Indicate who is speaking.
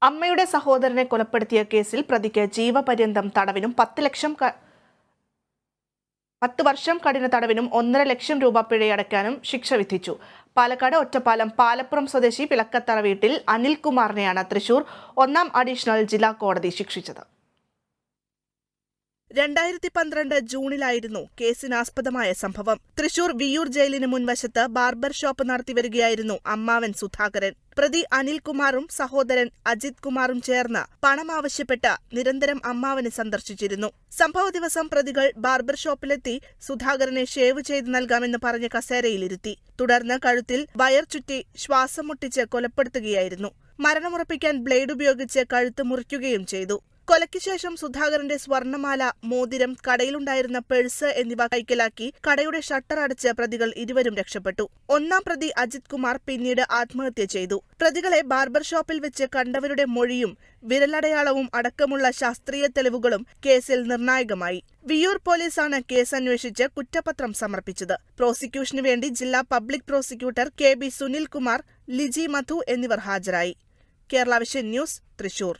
Speaker 1: അമ്മയുടെ സഹോദരനെ കൊലപ്പെടുത്തിയ കേസിൽ പ്രതിക്ക് ജീവപര്യന്തം തടവിനും 10 വർഷം കഠിന തടവിനും 1.5 ലക്ഷം രൂപ പിഴയടയ്ക്കാനും ശിക്ഷ വിധിച്ചു. പാലക്കാട് ഒറ്റപ്പാലം പാലപ്പുറം സ്വദേശി വിളക്കത്തറ വീട്ടിൽ അനിൽകുമാറിനെയാണ് തൃശൂർ 1ാം അഡീഷണൽ ജില്ലാ കോടതി ശിക്ഷിച്ചത്. 2012 ജൂണിലായിരുന്നു കേസിനാസ്പദമായ സംഭവം. തൃശൂർ വിയ്യൂർ ജയിലിന് മുൻവശത്ത് ബാർബർ ഷോപ്പ് നടത്തിവരികയായിരുന്നു അമ്മാവൻ സുധാകരൻ. പ്രതി അനിൽകുമാറും സഹോദരൻ അജിത് കുമാറും ചേർന്ന് പണം ആവശ്യപ്പെട്ട് നിരന്തരം അമ്മാവനെ സന്ദർശിച്ചിരുന്നു. സംഭവ ദിവസം പ്രതികൾ ബാർബർ ഷോപ്പിലെത്തി സുധാകരനെ ഷേവ് ചെയ്ത് നൽകാമെന്ന് പറഞ്ഞ് കസേരയിലിരുത്തി. തുടർന്ന് കഴുത്തിൽ വയർ ചുറ്റി ശ്വാസം മുട്ടിച്ച് കൊലപ്പെടുത്തുകയായിരുന്നു. മരണമുറപ്പിക്കാൻ ബ്ലേഡ് ഉപയോഗിച്ച് കഴുത്ത് മുറിക്കുകയും ചെയ്തു. കൊലയ്ക്ക് ശേഷം സുധാകരന്റെ സ്വർണമാല, മോതിരം, കടയിലുണ്ടായിരുന്ന പേഴ്സ് എന്നിവ കൈക്കലാക്കി കടയുടെ ഷട്ടർ അടച്ച് പ്രതികൾ ഇരുവരും രക്ഷപ്പെട്ടു. 1ാം പ്രതി അജിത് കുമാർ പിന്നീട് ആത്മഹത്യ ചെയ്തു. പ്രതികളെ ബാർബർ ഷോപ്പിൽ വെച്ച് കണ്ടവരുടെ മൊഴിയും വിരലടയാളവും അടക്കമുള്ള ശാസ്ത്രീയ തെളിവുകളും കേസിൽ നിർണായകമായി. വിയ്യൂർ പോലീസാണ് കേസ് അന്വേഷിച്ച് കുറ്റപത്രം സമർപ്പിച്ചത്. പ്രോസിക്യൂഷനു വേണ്ടി ജില്ലാ public prosecutor KB. Sunilkumar, Liji മധു എന്നിവർ ഹാജരായി. Kerala vision news, Thrissur.